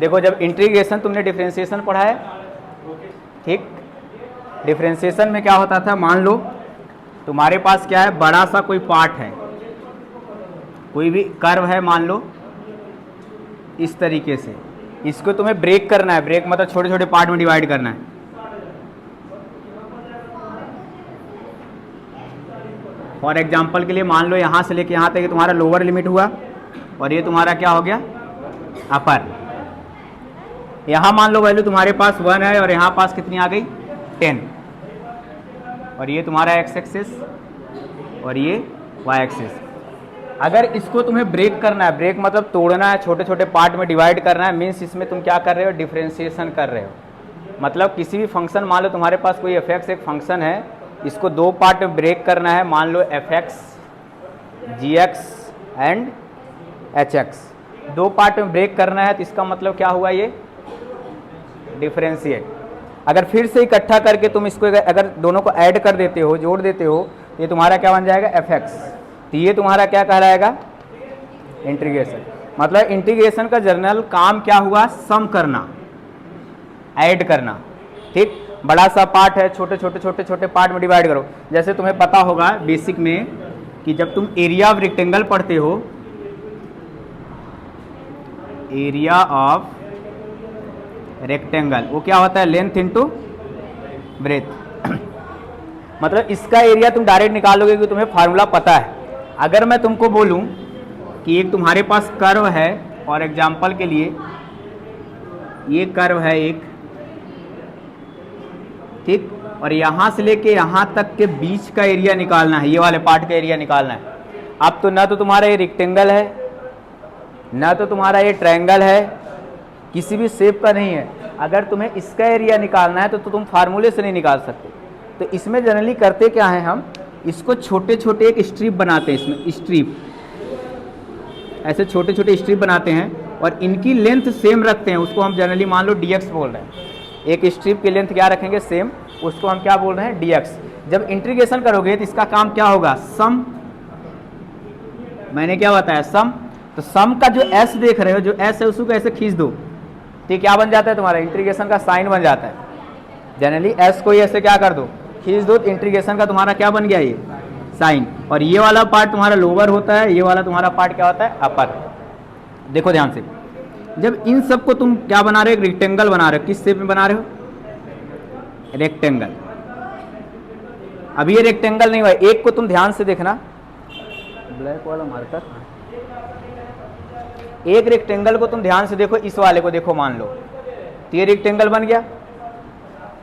देखो जब इंटीग्रेशन तुमने डिफरेंशिएशन पढ़ा है, ठीक, डिफरेंशिएशन में क्या होता था, मान लो तुम्हारे पास क्या है, बड़ा सा कोई पार्ट है, कोई भी कर्व है मान लो इस तरीके से, इसको तुम्हें ब्रेक करना है, ब्रेक मतलब छोटे छोटे पार्ट में डिवाइड करना है। फॉर एग्जाम्पल के लिए मान लो यहाँ से लेके यहाँ तक तुम्हारा लोअर लिमिट हुआ और ये तुम्हारा क्या हो गया, अपर। यहाँ मान लो वैल्यू तुम्हारे पास 1 है और यहाँ पास कितनी आ गई, 10, और ये तुम्हारा एक्स एक्सिस और ये वाई एक्सिस। अगर इसको तुम्हें ब्रेक करना है, ब्रेक मतलब तोड़ना है, छोटे छोटे पार्ट में डिवाइड करना है, मीन्स इसमें तुम क्या कर रहे हो, डिफरेंशिएशन कर रहे हो। मतलब किसी भी फंक्शन, मान लो तुम्हारे पास कोई एफ एक्स एक फंक्शन है, इसको दो पार्ट में ब्रेक करना है, मान लो f x g x and h x, दो पार्ट में ब्रेक करना है, तो इसका मतलब क्या हुआ, ये डिफरेंशिएट। अगर फिर से इकट्ठा करके तुम इसको अगर दोनों को ऐड कर देते हो, जोड़ देते हो, ये तुम्हारा क्या बन जाएगा, एफ एक्स। तो ये तुम्हारा क्या कहलाएगा, इंटीग्रेशन। मतलब इंटीग्रेशन का जनरल काम क्या हुआ, सम करना, ऐड करना, ठीक। बड़ा सा पार्ट है, छोटे छोटे छोटे छोटे पार्ट में डिवाइड करो। जैसे तुम्हें पता होगा बेसिक में कि जब तुम एरिया ऑफ रेक्टेंगल पढ़ते हो, एरिया ऑफ रेक्टेंगल वो क्या होता है, लेंथ इनटू ब्रेथ। मतलब इसका एरिया तुम डायरेक्ट निकालोगे कि तुम्हें फार्मूला पता है। अगर मैं तुमको बोलूं कि एक तुम्हारे पास कर्व है, और एग्जांपल के लिए ये कर्व है एक, ठीक, और यहाँ से लेके यहाँ तक के बीच का एरिया निकालना है, ये वाले पार्ट का एरिया निकालना है। अब तो ना तो तुम्हारा ये रेक्टेंगल है, ना तो तुम्हारा ये ट्रायंगल है, किसी भी शेप का नहीं है। अगर तुम्हें इसका एरिया निकालना है तो तुम फार्मूले से नहीं निकाल सकते। तो इसमें जनरली करते क्या है, हम इसको छोटे छोटे एक स्ट्रिप बनाते हैं, इसमें स्ट्रिप, ऐसे छोटे छोटे स्ट्रिप बनाते हैं और इनकी लेंथ सेम रखते हैं, उसको हम जनरली मान लो dx बोल रहे हैं। एक स्ट्रिप की लेंथ क्या रखेंगे, सेम, उसको हम क्या बोल रहे हैं, dx। जब इंटीग्रेशन करोगे तो इसका काम क्या होगा, सम। मैंने क्या बताया, सम। तो सम का जो s देख रहे हो, जो s है उसको ऐसे खींच दो, तो क्या बन जाता है, तुम्हारा इंटीग्रेशन का साइन बन जाता है। जनरली s को ऐसे क्या कर दो, खींच दो, तो इंटीग्रेशन का तुम्हारा क्या बन गया, ये साइन। और ये वाला पार्ट तुम्हारा लोअर होता है, ये वाला तुम्हारा पार्ट क्या होता है, अपर। देखो ध्यान से, जब इन सब को तुम क्या बना रहे हो, रेक्टेंगल बना रहे हो, किस शेप में बना रहे हो, रेक्टेंगल। अब ये रेक्टेंगल नहीं हुआ, एक को तुम ध्यान से देखना, ब्लैक वाला मार्कर, एक रेक्टेंगल को तुम ध्यान से देखो, इस वाले को देखो, मान लो तो ये रेक्टेंगल बन गया,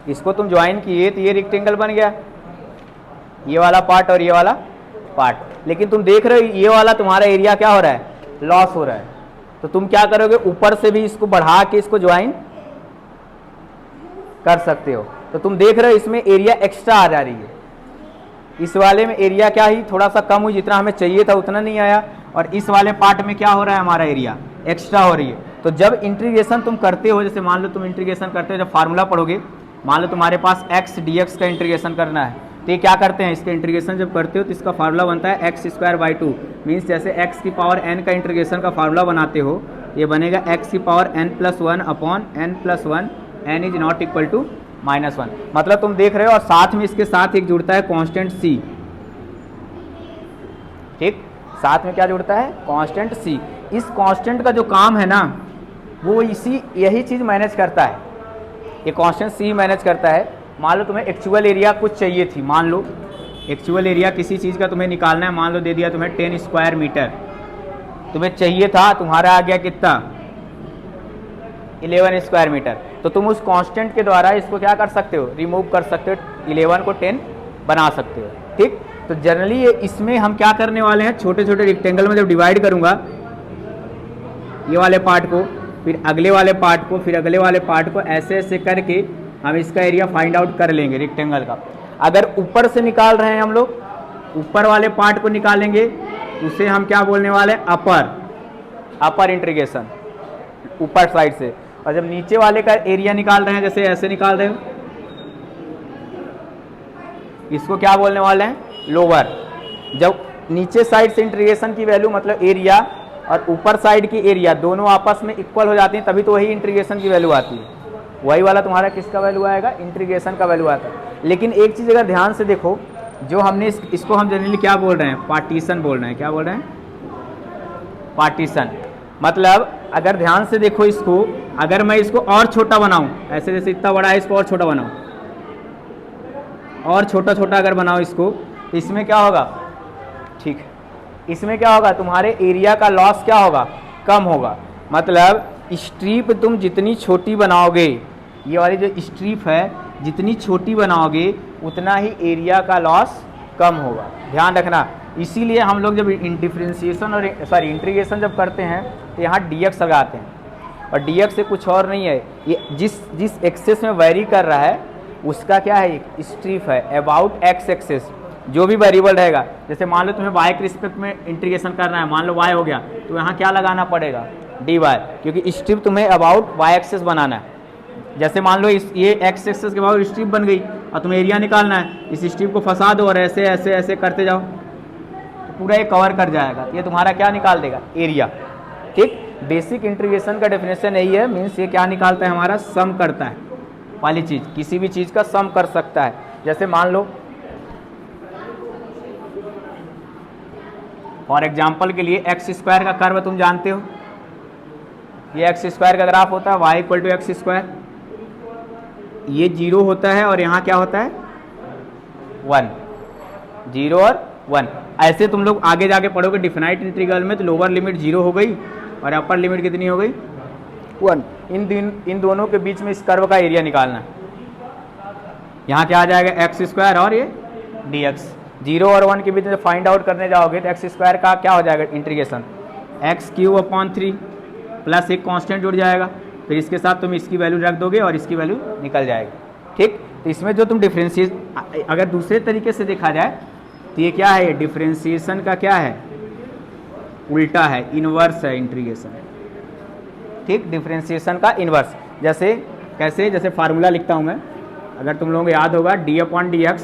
इसको तुम ज्वाइन किए तो ये रेक्टेंगल बन गया, ये वाला पार्ट और ये वाला पार्ट। लेकिन तुम देख रहे हो ये वाला तुम्हारा एरिया क्या हो रहा है, लॉस हो रहा है। तो तुम क्या करोगे, ऊपर से भी इसको बढ़ा के इसको ज्वाइन कर सकते हो। तो तुम देख रहे हो इसमें एरिया एक्स्ट्रा आ जा रही है, इस वाले में एरिया क्या ही थोड़ा सा कम हुई, जितना हमें चाहिए था उतना नहीं आया, और इस वाले पार्ट में क्या हो रहा है, हमारा एरिया एक्स्ट्रा हो रही है। तो जब इंटीग्रेशन तुम करते हो, जैसे मान लो तुम इंटीग्रेशन करते हो, जब फार्मूला पढ़ोगे, मान लो तुम्हारे पास x dx का इंटीग्रेशन करना है, तो ये क्या करते हैं, इसके इंटीग्रेशन जब करते हो तो इसका फार्मूला बनता है x²/2। मीन्स जैसे x की पावर n का इंटीग्रेशन का फार्मूला बनाते हो, ये बनेगा x की power n+1 upon n+1, n is not equal to -1। मतलब तुम देख रहे हो, और साथ में इसके साथ एक जुड़ता है कांस्टेंट c, ठीक, साथ में क्या जुड़ता है, कांस्टेंट c। इस कांस्टेंट का जो काम है ना, वो यही चीज़ मैनेज करता है, ये कांस्टेंट c मैनेज करता है। मान लो तुम्हें एक्चुअल एरिया कुछ चाहिए थी, मान लो एक्चुअल एरिया किसी चीज़ का तुम्हें निकालना है, मान लो दे दिया तुम्हें 10 स्क्वायर मीटर तुम्हें चाहिए था, तुम्हारा आ गया कितना, 11 स्क्वायर मीटर। तो तुम उस कांस्टेंट के द्वारा इसको क्या कर सकते हो, रिमूव कर सकते हो, 11 को 10 बना सकते हो, ठीक। तो जनरली इसमें हम क्या करने वाले हैं, छोटे छोटे रेक्टेंगल में जब डिवाइड करूंगा ये वाले पार्ट को, फिर अगले वाले पार्ट को, फिर अगले वाले पार्ट को, ऐसे ऐसे करके हम इसका एरिया फाइंड आउट कर लेंगे रेक्टेंगल का। अगर ऊपर से निकाल रहे हैं हम लोग, ऊपर वाले पार्ट को निकालेंगे, उसे हम क्या बोलने वाले हैं, अपर इंटीग्रेशन, ऊपर साइड से। और जब नीचे वाले का एरिया निकाल रहे हैं, जैसे ऐसे निकाल रहे हो, इसको क्या बोलने वाले हैं, लोअर। जब नीचे साइड से इंटीग्रेशन की वैल्यू मतलब एरिया और ऊपर साइड की एरिया दोनों आपस में इक्वल हो जाती हैं, तभी तो वही इंटीग्रेशन की वैल्यू आती है। वही वाला तुम्हारा किसका वैल्यू आएगा, इंटीग्रेशन का वैल्यू आता है। लेकिन एक चीज़ अगर ध्यान से देखो, जो हमने इसको हम जनरली क्या बोल रहे हैं, पार्टीशन बोल रहे हैं। क्या बोल रहे हैं, पार्टीशन। मतलब अगर ध्यान से देखो इसको, अगर मैं इसको और छोटा बनाऊं, ऐसे जैसे इतना बड़ा है, इसको और छोटा बनाऊं, और छोटा छोटा अगर बनाओ इसको, तो इसमें क्या होगा, ठीक है, इसमें क्या होगा, तुम्हारे एरिया का लॉस क्या होगा, कम होगा। मतलब स्ट्रिप तुम जितनी छोटी बनाओगे, ये वाली जो स्ट्रिप है जितनी छोटी बनाओगे उतना ही एरिया का लॉस कम होगा, ध्यान रखना। इसीलिए हम लोग जब डिफरेंशिएशन और इंटीग्रेशन जब करते हैं तो यहाँ dx लगाते हैं, और dx से कुछ और नहीं है, ये जिस एक्सेस में वेरी कर रहा है उसका क्या है, स्ट्रिप है अबाउट एक्स एक्सेस। जो भी वेरिएबल रहेगा, जैसे मान लो तुम्हें y के रिस्पेक्ट में इंटीग्रेशन करना है, मान लो y हो गया, तो यहाँ क्या लगाना पड़ेगा, dy, क्योंकि स्ट्रिप तुम्हें अबाउट y एक्सेस बनाना है। जैसे मान लो ये x एक्सेस के बाद स्ट्रिप बन गई और तुम्हें एरिया निकालना है, इस स्ट्रिप को फंसा दो और ऐसे ऐसे ऐसे करते जाओ तो पूरा ये कवर कर जाएगा, ये तुम्हारा क्या निकाल देगा, एरिया। ठीक, बेसिक इंटीग्रेशन का डेफिनेशन यही है, मीन्स ये क्या निकालता है, हमारा सम करता है वाली चीज़, किसी भी चीज़ का सम कर सकता है। जैसे मान लो फॉर एग्जाम्पल के लिए एक्स स्क्वायर का कर्व तुम जानते हो, ये एक्स स्क्वायर का ग्राफ होता है, Y equal to X square, ये 0 होता है और यहाँ क्या होता है 1, 0 और 1। ऐसे तुम लोग आगे जाके पढ़ोगे डिफिनाइट इंटीग्रल में, तो लोअर लिमिट 0 हो गई और अपर लिमिट कितनी हो गई 1। इन दोनों के बीच में इस कर्व का एरिया निकालना है। यहाँ क्या आ जाएगा एक्स स्क्वायर और ये dx। 0 और 1 के बीच में फाइंड आउट करने जाओगे तो एक्स स्क्वायर का क्या हो जाएगा इंटीग्रेशन, x³ प्लस एक कांस्टेंट जुड़ जाएगा, फिर इसके साथ तुम इसकी वैल्यू रख दोगे और इसकी वैल्यू निकल जाएगी। ठीक, तो इसमें जो तुम डिफ्रेंशिएट, अगर दूसरे तरीके से देखा जाए तो ये क्या है, डिफ्रेंशिएशन का क्या है, उल्टा है, इनवर्स है इंटीग्रेशन। ठीक, डिफ्रेंशिएशन का इनवर्स। जैसे कैसे, जैसे फार्मूला लिखता हूँ मैं, अगर तुम लोगों को याद होगा d/dx,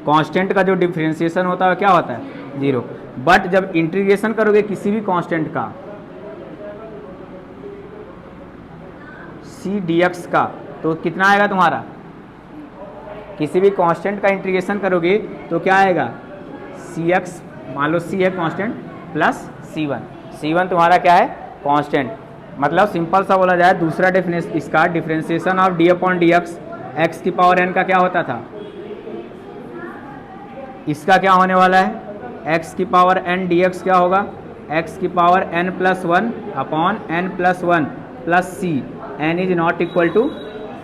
कांस्टेंट का जो डिफ्रेंशिएशन होता है क्या होता है 0, बट जब इंटीग्रेशन करोगे किसी भी कांस्टेंट का c dx का, तो कितना आएगा तुम्हारा, किसी भी कांस्टेंट का इंटीग्रेशन करोगे तो क्या आएगा cx, मान लो c है कांस्टेंट, प्लस c1 तुम्हारा क्या है कांस्टेंट। मतलब सिंपल सा बोला जाए, दूसरा डेफिनेशन इसका डिफरेंशिएशन ऑफ d/dx x⁴n का क्या होता था, इसका क्या होने वाला है x⁴n dx क्या होगा, x⁴n + 1 upon n + 1 plus c, n is not equal to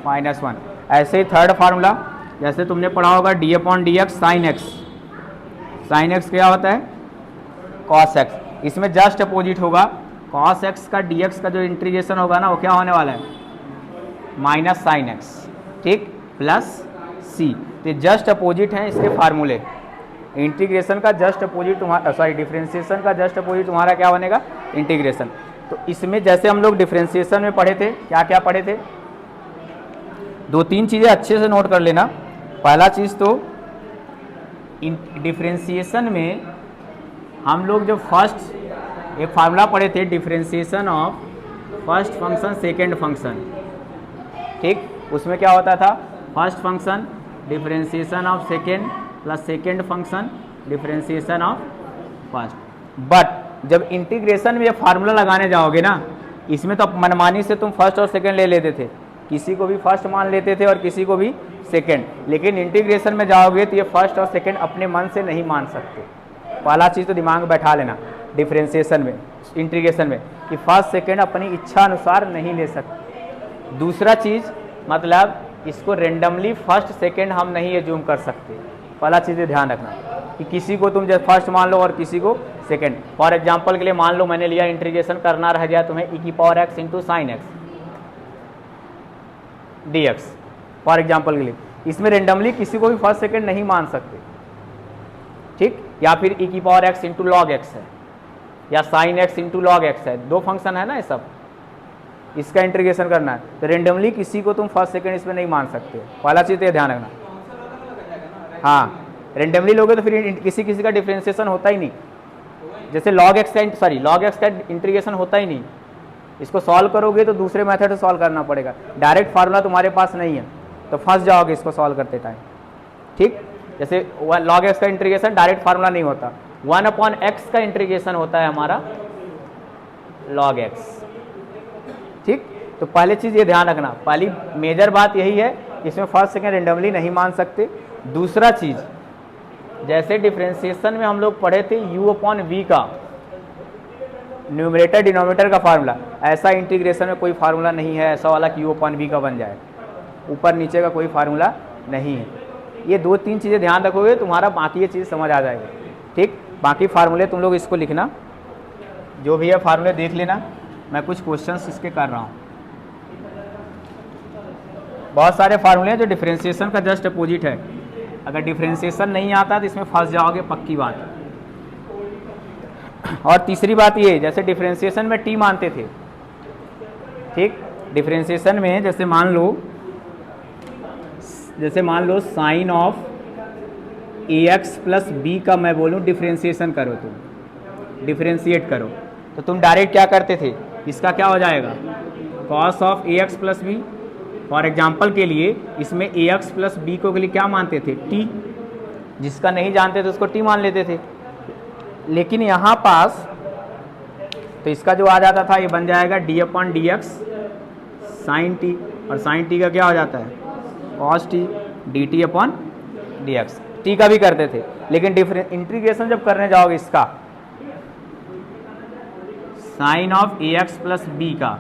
-1। ऐसे ही थर्ड फार्मूला, जैसे तुमने पढ़ा होगा d/dx sin x क्या होता है cos x, इसमें जस्ट अपोजिट होगा, cos x का dx का जो इंटीग्रेशन होगा ना वो क्या होने वाला है माइनस sin x, ठीक, प्लस c। तो जस्ट अपोजिट हैं इसके फार्मूले, इंटीग्रेशन का जस्ट अपोजिट तुम्हारा, डिफरेंशिएशन का जस्ट अपोजिट तुम्हारा क्या बनेगा इंटीग्रेशन। तो इसमें जैसे हम लोग डिफरेंशिएशन में पढ़े थे, क्या क्या पढ़े थे, 2-3 चीज़ें अच्छे से नोट कर लेना। पहला चीज़ तो डिफरेंशिएशन में हम लोग जो फर्स्ट एक फार्मूला पढ़े थे, differentiation of first function second function. ठीक, उसमें क्या होता था, first function differentiation of second plus second function differentiation of first. But जब इंटीग्रेशन में ये फार्मूला लगाने जाओगे ना, इसमें तो मनमानी से तुम फर्स्ट और सेकेंड ले लेते थे, किसी को भी फर्स्ट मान लेते थे और किसी को भी सेकेंड, लेकिन इंटीग्रेशन में जाओगे तो ये फर्स्ट और सेकेंड अपने मन से नहीं मान सकते। पहला चीज़ तो दिमाग में बैठा लेना डिफरेंशिएशन में, इंटीग्रेशन में, कि फर्स्ट सेकेंड अपनी इच्छा अनुसार नहीं ले सकते। दूसरा चीज़, मतलब इसको रेंडमली फर्स्ट सेकेंड हम नहीं एज्यूम कर सकते। पहला चीज़ ध्यान रखना कि किसी को तुम जब फर्स्ट मान लो और किसी को सेकेंड। फॉर एग्जाम्पल के लिए मान लो मैंने लिया इंटीग्रेशन करना रह गया तुम्हें e⁴x × sin x dx, for example के लिए, इसमें रेंडमली किसी को भी फर्स्ट सेकेंड नहीं मान सकते। ठीक, या फिर e⁴x × log x है या sin x × log x है, दो फंक्शन है ना ये सब, इसका इंटीग्रेशन करना है, तो रेंडमली किसी को तुम फर्स्ट सेकेंड इसमें नहीं मान सकते। पहला चीज़ तो ध्यान रखना। हाँ, रेंडमली लोगे तो फिर किसी किसी का डिफरेंशिएशन होता ही नहीं, जैसे log x का log x का इंटीग्रेशन होता ही नहीं, इसको सॉल्व करोगे तो दूसरे मेथड से सॉल्व करना पड़ेगा, डायरेक्ट फार्मूला तुम्हारे पास नहीं है तो फंस जाओगे इसको सॉल्व करते टाइम। ठीक, जैसे log x का इंटीग्रेशन डायरेक्ट फार्मूला नहीं होता, 1/x का इंटीग्रेशन होता है हमारा log x। ठीक, तो पहले चीज़ ये ध्यान रखना, पहली मेजर बात यही है, इसमें फर्स्ट सेकेंड रेंडमली नहीं मान सकते। दूसरा चीज़, जैसे डिफरेंशिएशन में हम लोग पढ़े थे u/v का न्यूमरेटर डिनोमिनेटर का फार्मूला, ऐसा इंटीग्रेशन में कोई फार्मूला नहीं है ऐसा वाला कि u/v का बन जाए, ऊपर नीचे का कोई फार्मूला नहीं है। ये 2-3 चीज़ें ध्यान रखोगे तुम्हारा बाकी ये चीज़ समझ आ जाएगी। ठीक, बाकी फार्मूले तुम लोग इसको लिखना, जो भी है फार्मूले देख लेना, मैं कुछ क्वेश्चंस इसके कर रहा हूँ। बहुत सारे फार्मूले हैं जो डिफरेंशिएशन का जस्ट अपोजिट है, अगर डिफरेंशिएशन नहीं आता तो इसमें फंस जाओगे पक्की बात। और तीसरी बात ये, जैसे डिफरेंशिएशन में टी मानते थे, ठीक, डिफरेंशिएशन में जैसे मान लो sine of ax plus B का मैं बोलूँ डिफरेंशिएशन करो, तुम डिफरेंशिएट करो तो तुम डायरेक्ट क्या करते थे, इसका क्या हो जाएगा cos of ax plus B. For example के लिए इसमें ax प्लस बी को के लिए क्या मानते थे, t, जिसका नहीं जानते थे उसको t मान लेते थे। लेकिन यहाँ पास तो इसका जो आ जाता था ये बन जाएगा d/dx साइन t, और साइन t का क्या हो जाता है cos t dt/dx, t का भी करते थे। लेकिन इंटीग्रेशन जब करने जाओगे इसका sine of ax plus B का,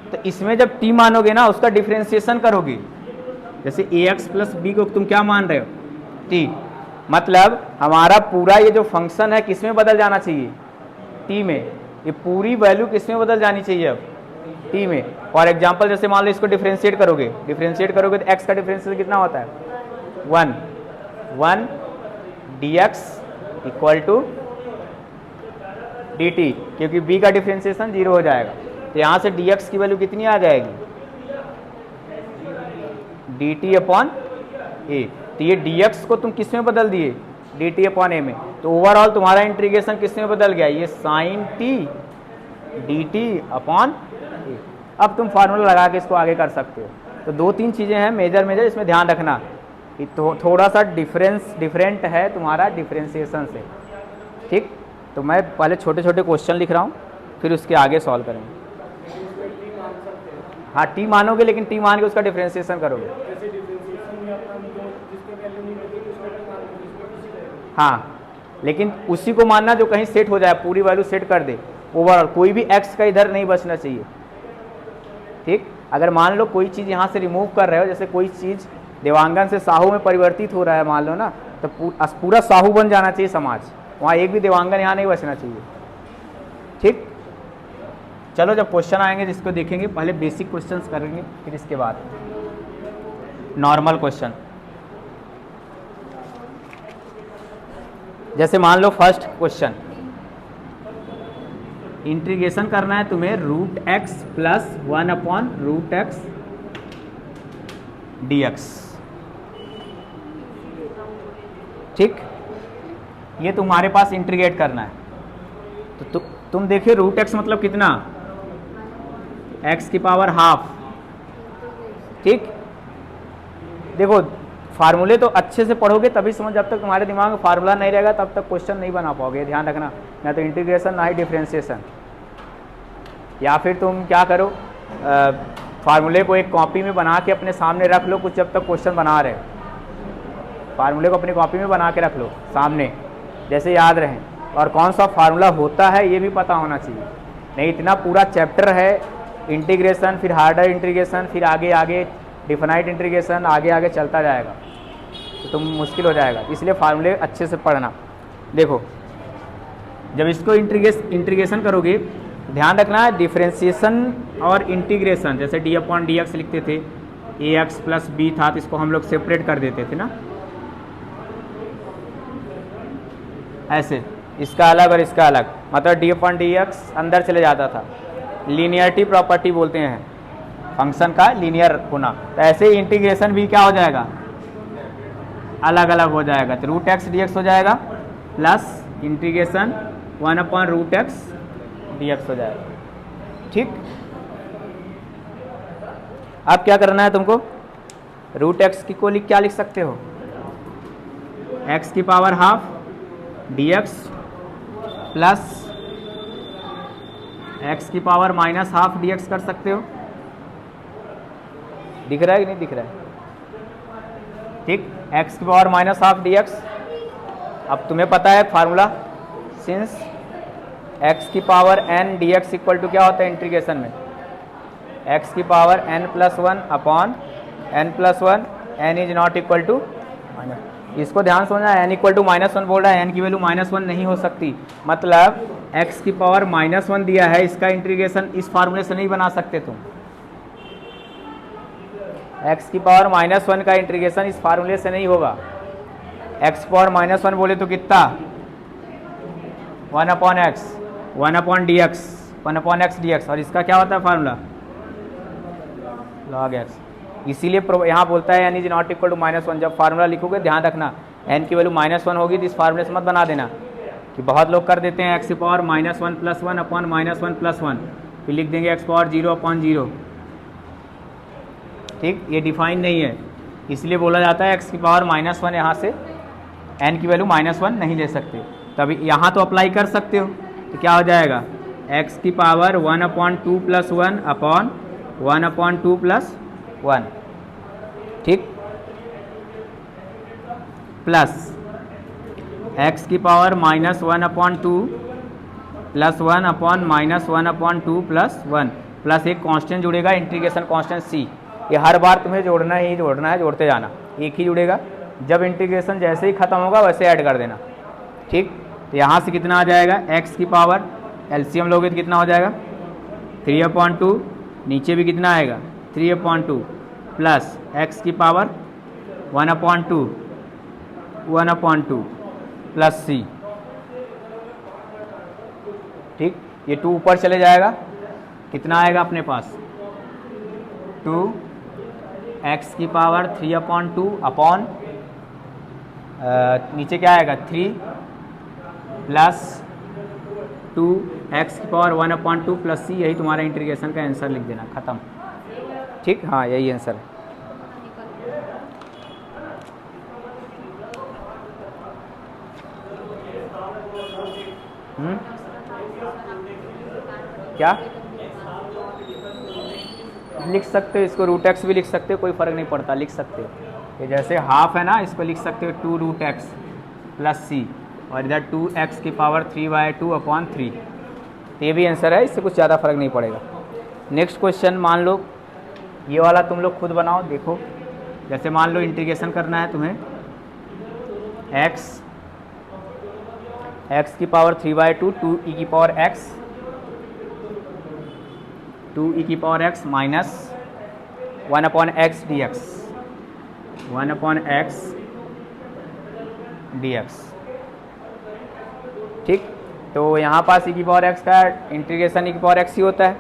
तो इसमें जब t मानोगे ना उसका डिफरेंशिएशन करोगे, जैसे ax प्लस बी को तुम क्या मान रहे हो t, मतलब हमारा पूरा ये जो फंक्शन है किस में बदल जाना चाहिए, t में, ये पूरी वैल्यू किस में बदल जानी चाहिए अब t में। फॉर एग्जांपल जैसे मान लो इसको डिफरेंशिएट करोगे तो x का डिफरेंशिएशन कितना होता है 1 dx इक्वल टू dt, क्योंकि b का डिफरेंशिएशन 0 हो जाएगा, तो यहाँ से dx की वैल्यू कितनी आ जाएगी dt/a। तो ये dx को तुम किस में बदल दिए dt/a में, तो ओवरऑल तुम्हारा इंटीग्रेशन किस में बदल गया, ये साइन t dt/a। अब तुम फार्मूला लगा के इसको आगे कर सकते हो। तो 2-3 चीज़ें हैं मेजर, इसमें ध्यान रखना, तो थोड़ा सा डिफरेंट है तुम्हारा डिफरेंशिएशन से। ठीक, तो मैं पहले छोटे छोटे क्वेश्चन लिख रहा हूँ, फिर उसके आगे सॉल्व करेंगे। हाँ, टी मानोगे, लेकिन टी मान के उसका डिफरेंशिएशन करोगे। हाँ, लेकिन उसी को मानना जो कहीं सेट हो जाए, पूरी वैल्यू सेट कर दे ओवरऑल, कोई भी एक्स का इधर नहीं बचना चाहिए। ठीक, अगर मान लो कोई चीज़ यहाँ से रिमूव कर रहे हो, जैसे कोई चीज़ देवांगन से साहू में परिवर्तित हो रहा है मान लो ना, तो पूरा साहू बन जाना चाहिए समाज, वहाँ एक भी देवांगन यहाँ नहीं बचना चाहिए। ठीक, चलो जब क्वेश्चन आएंगे जिसको देखेंगे, पहले बेसिक क्वेश्चंस करेंगे, फिर इसके बाद नॉर्मल क्वेश्चन। जैसे मान लो फर्स्ट क्वेश्चन, इंटीग्रेशन करना है तुम्हें √x प्लस 1/√x dx। ठीक, ये तुम्हारे पास इंटीग्रेट करना है, तो तुम देखिए √x मतलब कितना, x की पावर हाफ। ठीक, देखो फार्मूले तो अच्छे से पढ़ोगे तभी समझ, जब तक तुम्हारे दिमाग में फार्मूला नहीं रहेगा तब तक क्वेश्चन नहीं बना पाओगे, ध्यान रखना। ना तो इंटीग्रेशन ना ही डिफरेंशिएशन। या फिर तुम क्या करो, फार्मूले को एक कॉपी में बना के अपने सामने रख लो, कुछ जब तक क्वेश्चन बना रहे, फार्मूले को अपनी कॉपी में बना के रख लो सामने, जैसे याद रहें, और कौन सा फार्मूला होता है ये भी पता होना चाहिए। नहीं, इतना पूरा चैप्टर है, इंटीग्रेशन, फिर हार्डर इंटीग्रेशन, फिर आगे आगे डिफाइनाइट इंटीग्रेशन, आगे आगे चलता जाएगा, तो तुम मुश्किल हो जाएगा। इसलिए फार्मूले अच्छे से पढ़ना। देखो जब इसको इंटीग्रेशन करोगे, ध्यान रखना है डिफरेंशिएशन और इंटीग्रेशन, जैसे d/dx लिखते थे, ax प्लस b था, तो इसको हम लोग सेपरेट कर देते थे ना, ऐसे, इसका अलग और इसका अलग, मतलब d/dx अंदर चले जाता था। लीनियरिटी प्रॉपर्टी बोलते हैं फंक्शन का लीनियर होना। तो ऐसे ही इंटीग्रेशन भी क्या हो जाएगा, अलग अलग हो जाएगा। तो √x dx हो जाएगा प्लस इंटीग्रेशन 1/√x dx हो जाएगा। ठीक, अब क्या करना है तुमको, √x की को क्या लिख सकते हो, x की power half dx plus x की पावर माइनस हाफ dx कर सकते हो। दिख रहा है कि नहीं दिख रहा है? ठीक, x की पावर माइनस हाफ dx। अब तुम्हें पता है फार्मूला, सिंस x की power n dx equal to क्या होता है इंटीग्रेशन में, x की power n plus one upon n plus one, n is not equal to minus. इसको ध्यान समझना, n इक्वल टू -1 बोल रहा है, n की वैल्यू -1 नहीं हो सकती, मतलब x की पावर -1 दिया है, इसका इंटीग्रेशन इस फार्मूले से नहीं बना सकते तुम। x की पावर -1 का इंटीग्रेशन इस फार्मूले से नहीं होगा। x पावर -1 बोले तो कितना, 1/x 1/dx 1/x dx, और इसका क्या होता है फार्मूला, log x। इसीलिए यहाँ बोलता है n is not equal to -1। जब फार्मूला लिखोगे ध्यान रखना n की वैल्यू -1 होगी तो इस फार्मूले से मत बना देना, कि बहुत लोग कर देते हैं x की पावर -1 प्लस 1 अपॉन -1 प्लस 1, फिर लिख देंगे x पावर 0/0। ठीक, ये डिफाइन नहीं है, इसलिए बोला जाता है x की पावर -1, यहाँ से n की वैल्यू -1 नहीं ले सकते। तभी यहाँ तो अप्लाई कर सकते हो, तो क्या हो जाएगा, x की पावर 1/2 प्लस 1 अपॉन 1/2 प्लस 1, ठीक, प्लस x की power -1/2 plus 1 upon -1/2 plus 1, plus एक कांस्टेंट जुड़ेगा, इंटीग्रेशन कांस्टेंट c। ये हर बार तुम्हें जोड़ना ही जोड़ना है, जोड़ते जाना, एक ही जुड़ेगा। जब इंटीग्रेशन जैसे ही खत्म होगा वैसे ऐड कर देना। ठीक, तो यहाँ से कितना आ जाएगा, x की पावर एलसीएम लोगे तो कितना हो जाएगा 3/2, नीचे भी कितना आएगा 3/2 प्लस x की पावर 1/2 प्लस c। ठीक, ये 2 ऊपर चले जाएगा, कितना आएगा अपने पास 2x की पावर 3/2 अपॉन नीचे क्या आएगा 3 प्लस 2x की पावर 1/2 प्लस c। यही तुम्हारा इंटीग्रेशन का आंसर लिख देना, खत्म। ठीक, हाँ यही आंसर है। क्या लिख सकते हो, इसको √x भी लिख सकते हो, कोई फ़र्क नहीं पड़ता, लिख सकते हो। ये जैसे हाफ है ना, इसको लिख सकते हो 2√x प्लस c, और इधर 2x की पावर 3/2/3। तो ये भी आंसर है, इससे कुछ ज़्यादा फर्क नहीं पड़ेगा। नेक्स्ट क्वेश्चन, मान लो ये वाला तुम लोग खुद बनाओ, देखो। जैसे मान लो इंटीग्रेशन करना है तुम्हें x की पावर 3/2 2e की power x minus 1/x dx 1/x dx। ठीक, तो यहाँ पास e की पावर x का इंटीग्रेशन e की पावर x ही होता है,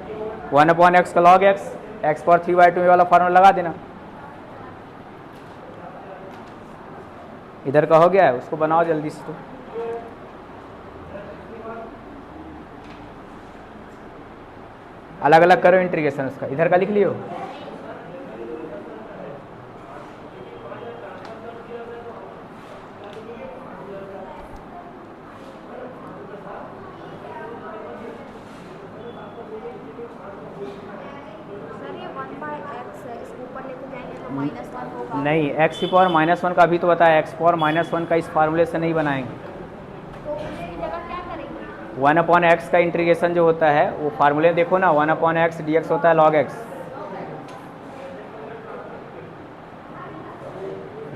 1/x का log x पावर 3/2 वाला फार्मूला लगा देना। इधर का हो गया है, उसको बनाओ जल्दी से। तो अलग अलग करो इंटीग्रेशन उसका, इधर का लिख लियो। नहीं, x की पावर -1 का अभी तो बताया, x पावर -1 का इस फार्मूले से नहीं बनाएंगे। तो उसकी जगह क्या करेंगे, 1/x का इंटीग्रेशन जो होता है वो फार्मूले देखो ना, 1/x dx होता है log x।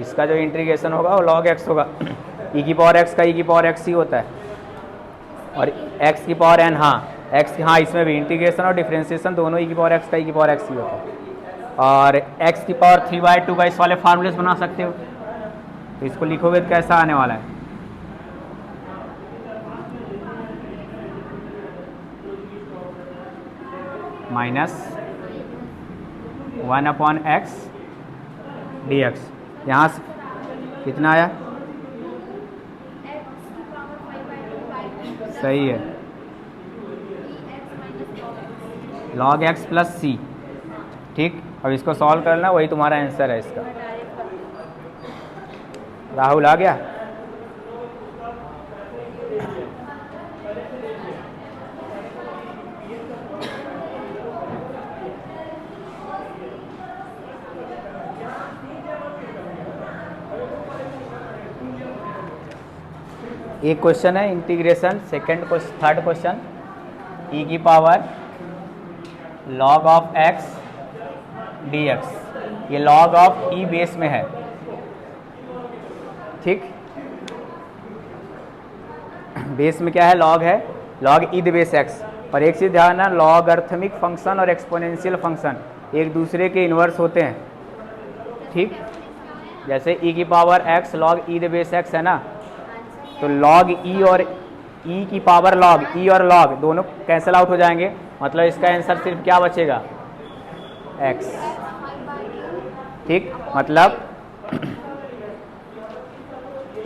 इसका जो इंटीग्रेशन होगा वो log x होगा। e की पावर x का e की पावर x ही होता है, और x की पावर n, हाँ इसमें भी इंटीग्रेशन और डिफरेंशिएशन दोनों e की पावर x का e की पावर x ही होता है। और x की पावर 3/2 का इस वाले फार्मूले से बना सकते हो, तो इसको लिखोगे तो कैसा आने वाला है, माइनस 1/x dx। यहाँ से कितना आया, x की पावर 5/2 सही है, log x प्लस सी। ठीक, अब इसको सॉल्व करना, वही तुम्हारा आंसर है इसका। राहुल आ गया? एक क्वेश्चन है इंटीग्रेशन, थर्ड क्वेश्चन, e की power log of x dx, ये log ऑफ e बेस में है। ठीक, बेस में क्या है? log है, log e the base x। और एक चीज़ ध्यान है, लॉगरिथमिक फंक्शन और एक्सपोनेंशियल फंक्शन एक दूसरे के इन्वर्स होते हैं। ठीक, जैसे e की power x log e the base x है ना, तो log e और e की पावर log e और log दोनों कैंसिल आउट हो जाएंगे, मतलब इसका आंसर सिर्फ क्या बचेगा? x। ठीक, मतलब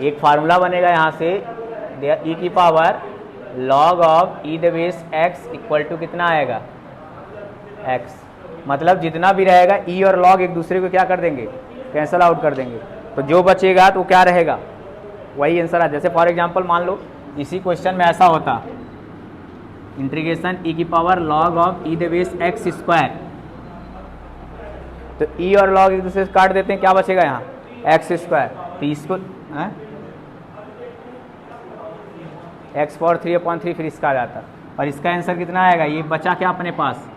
एक फार्मूला बनेगा यहाँ से, e की power log of e the base x equal to कितना आएगा? x। मतलब जितना भी रहेगा e और log एक दूसरे को क्या कर देंगे? कैंसिल आउट कर देंगे। तो जो बचेगा तो क्या रहेगा? वही आंसर है। जैसे फॉर एग्जांपल मान लो इसी क्वेश्चन में ऐसा होता, इंटीग्रेशन e की power log of e the base x square, तो e और log एक दूसरे से काट देते हैं, क्या बचेगा यहाँ? x square. तो इसको x पावर 3/3 फिर इसका आ जाता, और इसका आंसर कितना आएगा? ये बचा क्या अपने पास?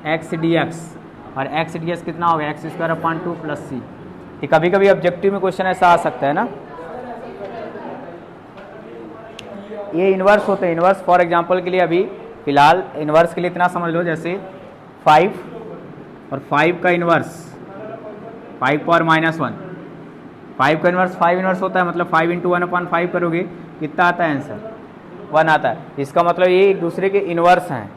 x dx, और x dx कितना हो गया? x² + 2 + c। ये कभी कभी ऑब्जेक्टिव में क्वेश्चन ऐसा आ सकता है ना, ये इन्वर्स होते हैं। इन्वर्स फॉर एग्जांपल के लिए अभी फिलहाल इन्वर्स के लिए इतना समझ लो, जैसे 5 और 5 का इन्वर्स 5 पावर -1, 5 का इन्वर्स 5 इन्वर्स होता है, मतलब 5 × 1/5 करोगे कितना आता है आंसर? 1 आता है। इसका मतलब ये एक दूसरे के इन्वर्स हैं,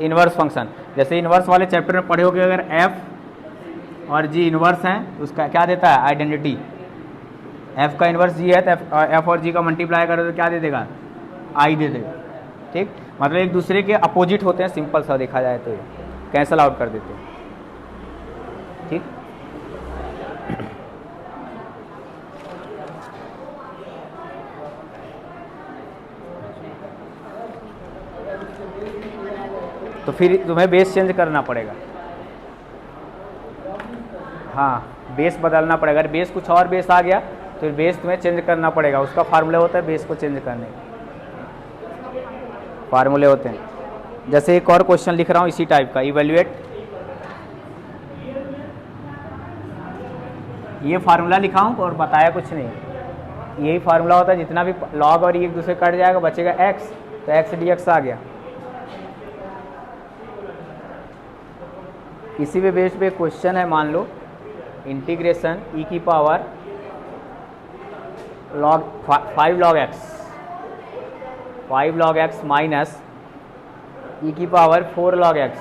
इन्वर्स फंक्शन। जैसे इन्वर्स वाले चैप्टर में पढ़े होगे, अगर f और g इन्वर्स हैं तो उसका क्या देता है? आइडेंटिटी। f का इन्वर्स g है तो f और g का मल्टीप्लाई करो तो क्या दे देगा? i दे देगा। ठीक, मतलब एक दूसरे के अपोजिट होते हैं, सिंपल सा देखा जाए तो कैंसल आउट कर देते हैं। ठीक, तो फिर तुम्हें बेस चेंज करना पड़ेगा। हाँ, बेस बदलना पड़ेगा। अगर बेस कुछ और बेस आ गया तो बेस तुम्हें चेंज करना पड़ेगा। उसका फार्मूला होता है बेस को चेंज करने का, फार्मूले होते हैं। जैसे एक और क्वेश्चन लिख रहा हूँ इसी टाइप का, इवेल्युएट। ये फार्मूला लिखा हूँ और बताया कुछ नहीं, यही फार्मूला होता है। जितना भी लॉग और एक दूसरे कट जाएगा बचेगा x, तो x dx आ गया। इसी पे बेस पे क्वेश्चन है, मान लो इंटीग्रेशन e की power log 5 log x minus e की power 4 log x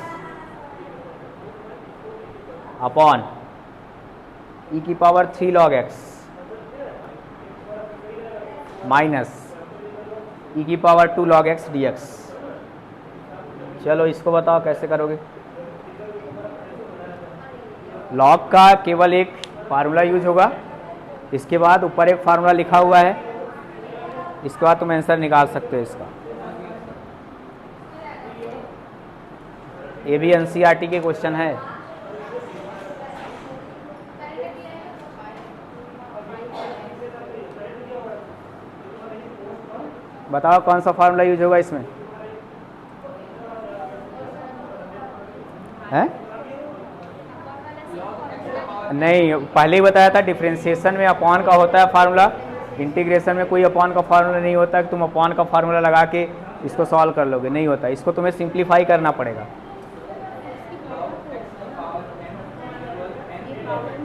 upon e की power 3 log x minus e की पावर 2 log x dx। चलो इसको बताओ कैसे करोगे। लॉग का केवल एक फार्मूला यूज होगा, इसके बाद ऊपर एक फार्मूला लिखा हुआ है, इसके बाद तुम आंसर निकाल सकते हो इसका। ये भी एनसीईआरटी के क्वेश्चन है। बताओ कौन सा फार्मूला यूज होगा इसमें? है नहीं, पहले ही बताया था डिफरेंशिएशन में अपॉन का होता है फार्मूला, इंटीग्रेशन में कोई अपॉन का फार्मूला नहीं होता कि तुम अपॉन का फार्मूला लगा के इसको सॉल्व कर लोगे, नहीं होता। इसको तुम्हें सिंप्लीफाई करना पड़ेगा।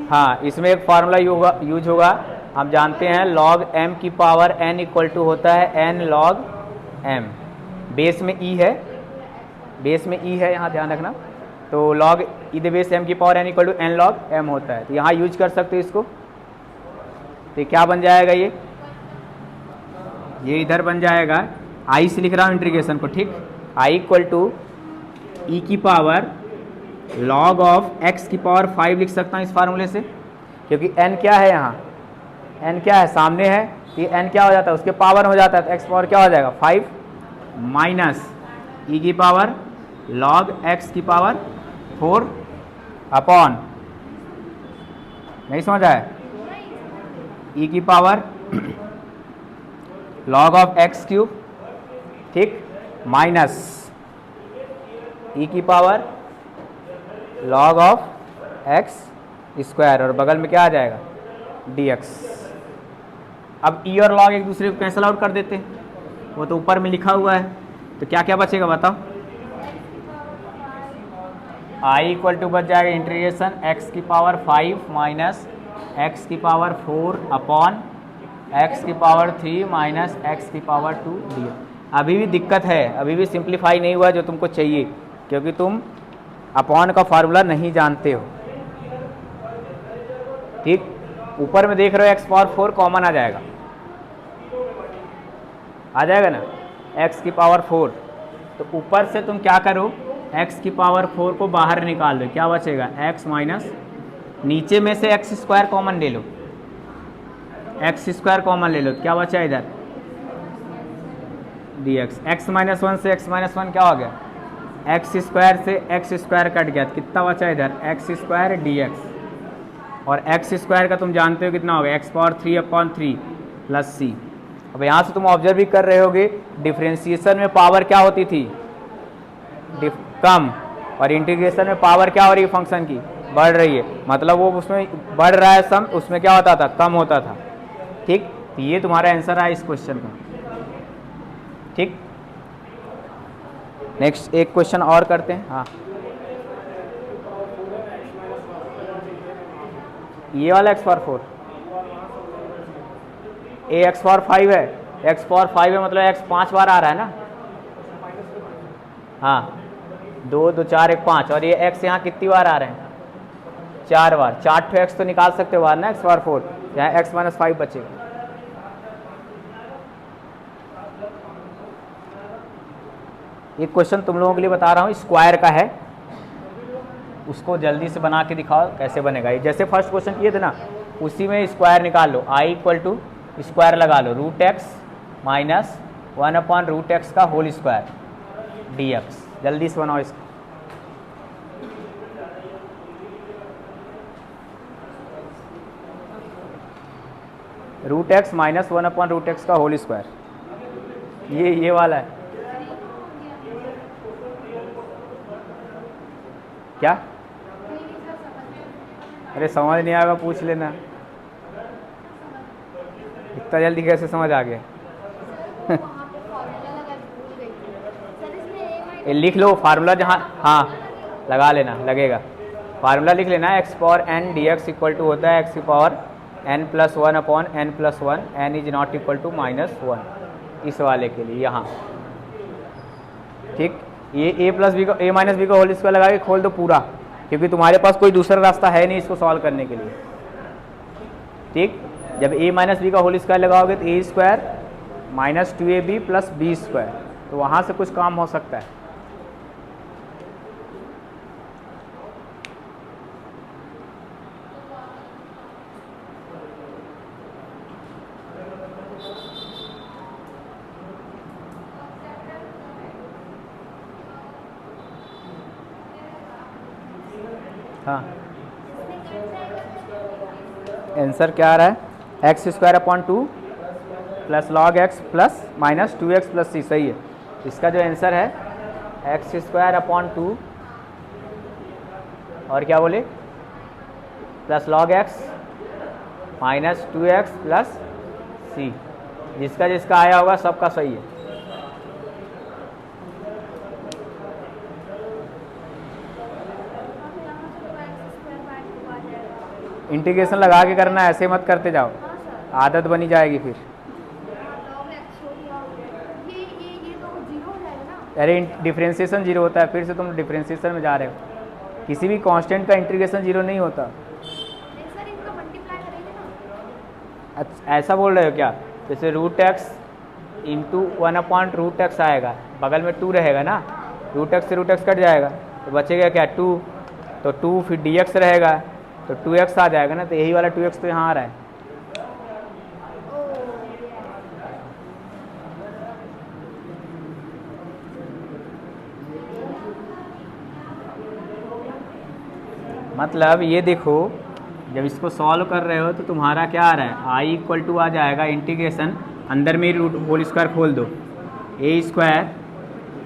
हाँ, इसमें एक फार्मूला यूज होगा, हम जानते हैं log m की पावर n इक्वल टू होता है n log m। बेस में e है, बेस में e है, यहाँ ध्यान रखना। तो log e the base m की power n equal to n log m होता है, तो यहाँ यूज कर सकते हो इसको। तो क्या बन जाएगा? ये इधर बन जाएगा आई से लिख रहा हूँ इंटीग्रेशन को, ठीक। आई इक्वल टू ई की पावर लॉग ऑफ एक्स की पावर 5 लिख सकता हूँ इस फार्मूले से, क्योंकि n क्या है यहाँ, n क्या है सामने है, तो ये n क्या हो जाता है उसके पावर हो जाता है, तो x पावर क्या हो जाएगा 5 माइनस ई की पावर लॉग x की पावर 4 अपॉन, नहीं समझ आया, ई की power log of x cube, ठीक, माइनस ई की power log of x square, और बगल में क्या आ जाएगा dx। अब ई और लॉग एक दूसरे को कैंसिल आउट कर देते हैं, वो तो ऊपर में लिखा हुआ है, तो क्या क्या बचेगा बताओ। आई इक्वल टू बच जाएगा इंटीग्रेशन एक्स की पावर 5 माइनस एक्स की पावर 4 अपॉन एक्स की पावर 3 माइनस एक्स की पावर 2 डी। अभी भी दिक्कत है, अभी भी सिंप्लीफाई नहीं हुआ जो तुमको चाहिए, क्योंकि तुम अपॉन का फार्मूला नहीं जानते हो, ठीक। ऊपर में देख रहे हो एक्स पावर 4 कॉमन आ जाएगा ना, एक्स की पावर 4, तो ऊपर से तुम क्या करो एक्स की पावर 4 को बाहर निकाल लो, क्या बचेगा एक्स माइनस, नीचे में से एक्स स्क्वायर कॉमन ले लो, एक्स स्क्वायर कॉमन ले लो, क्या बचा इधर डी एक्स। एक्स माइनस 1 से एक्स माइनस 1 क्या हो गया, एक्स स्क्वायर से एक्स स्क्वायर कट गया, कितना बचा इधर एक्स स्क्वायर डी एक्स, और एक्स स्क्वायर का तुम जानते हो कितना होगा एक्स पावर 3 अपॉन 3 प्लस सी। अब यहाँ से तुम ऑब्जर्व भी कर रहे होगे डिफ्रेंशिएशन में पावर क्या होती थी कम, और इंटीग्रेशन में पावर क्या हो रही है फंक्शन की बढ़ रही है, मतलब वो उसमें बढ़ रहा है सम, उसमें क्या होता था कम होता था, ठीक। तो ये तुम्हारा आंसर है इस क्वेश्चन का, ठीक। नेक्स्ट एक क्वेश्चन और करते हैं। हाँ, ये वाला एक्स पावर 4 ए एक्स पावर 5 है, एक्स पावर 5 है मतलब एक्स 5 बार आ रहा है ना, हाँ 2 2 4 1 5, और ये एक्स यहाँ कितनी बार आ रहे हैं 4 बार, 4 एक्स तो निकाल सकते हो बार ना एक्स पावर 4, यहाँ एक्स माइनस 5 बचेगा। एक क्वेश्चन तुम लोगों के लिए बता रहा हूँ स्क्वायर का है, उसको जल्दी से बना के दिखाओ कैसे बनेगा। ये जैसे फर्स्ट क्वेश्चन किए थे ना उसी में स्क्वायर निकाल लो, आई इक्वल टू स्क्वायर लगा लो root x minus 1 upon root x का होल स्क्वायर डी एक्स। जल्दी से बनाओ इसको। Root x minus 1 upon root x का होल स्क्वायर, ये वाला है क्या, अरे समझ नहीं आएगा पूछ लेना, इतना जल्दी कैसे समझ आ गया ये लिख लो फार्मूला जहाँ, हाँ लगा लेना, लगेगा फार्मूला लिख लेना, X power N D X equal to होता है एक्स की power N plus 1 upon N plus 1, N is not equal to -1 इस वाले के लिए यहाँ, ठीक। ये ए प्लस बी का ए माइनस बी का होल स्क्वायर लगा के खोल दो पूरा, क्योंकि तुम्हारे पास कोई दूसरा रास्ता है नहीं इसको सॉल्व करने के लिए, ठीक। जब ए माइनस बी का होल स्क्वायर लगाओगे तो a square minus 2ab plus B square, तो वहाँ से कुछ काम हो सकता है। हाँ आंसर क्या आ रहा है, x square upon 2 plus log x plus minus 2x plus c, सही है। इसका जो आंसर है एक्स स्क्वायर अपॉन 2 और क्या बोले plus log x minus 2x plus c, जिसका जिसका आया होगा सबका सही है। इंटीग्रेशन लगा के करना, ऐसे मत करते जाओ, आदत बनी जाएगी फिर। अरे डिफ्रेंशिएशन जीरो होता है, फिर से तुम डिफ्रेंशिएशन में जा रहे हो, किसी भी कांस्टेंट का इंटीग्रेशन जीरो नहीं होता। अच्छा ऐसा बोल रहे हो क्या, जैसे रूट एक्स इंटू 1/√x आएगा, बगल में 2 रहेगा ना, √x से √x कट जाएगा तो बचेगा क्या 2, तो 2 फिर dx रहेगा तो 2x आ जाएगा ना, तो यही वाला 2x तो यहाँ आ रहा है। मतलब ये देखो, जब इसको सॉल्व कर रहे हो तो तुम्हारा क्या आ रहा है, i इक्वल टू आ जाएगा इंटीग्रेशन, अंदर में रूट होल स्क्वायर खोल दो, a square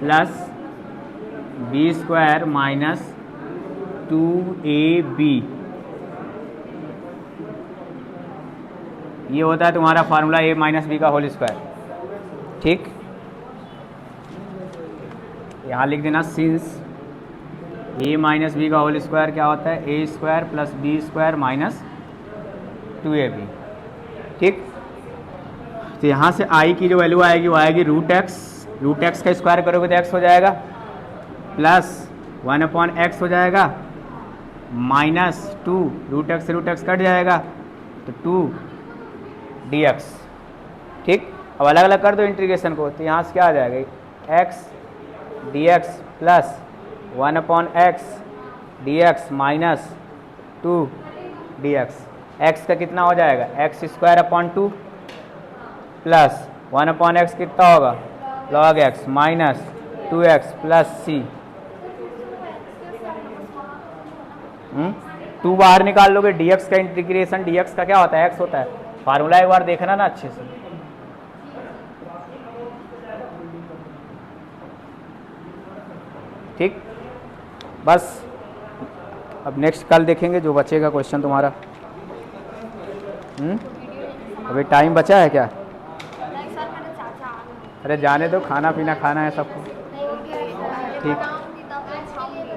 plus b square minus 2ab, ये होता है तुम्हारा फार्मूला a माइनस बी का होल स्क्वायर। ठीक, यहाँ लिख देना सिंस a माइनस बी का होल स्क्वायर क्या होता है, a square plus B square minus 2ab। ठीक, तो यहाँ से i की जो वैल्यू आएगी वो आएगी √x का स्क्वायर करोगे तो x हो जाएगा, प्लस 1/x हो जाएगा, माइनस 2 √x से √x कट जाएगा तो 2 dx। ठीक, अब अलग अलग कर दो इंटीग्रेशन को, तो यहाँ से क्या आ जाएगा, x dx plus 1/x dx minus 2 dx, x का कितना हो जाएगा, x square upon 2 plus 1/x कितना होगा, log x minus 2x plus c। 2 बाहर निकाल लोगे, dx का इंटीग्रेशन, dx का क्या होता है, x होता है, फार्मूला एक बार देखना ना अच्छे से। ठीक, बस अब नेक्स्ट कल देखेंगे जो बचेगा क्वेश्चन तुम्हारा। अभी टाइम बचा है क्या? नहीं सर, मेरे चाचा आ गए। अरे जाने दो, खाना पीना खाना है सबको।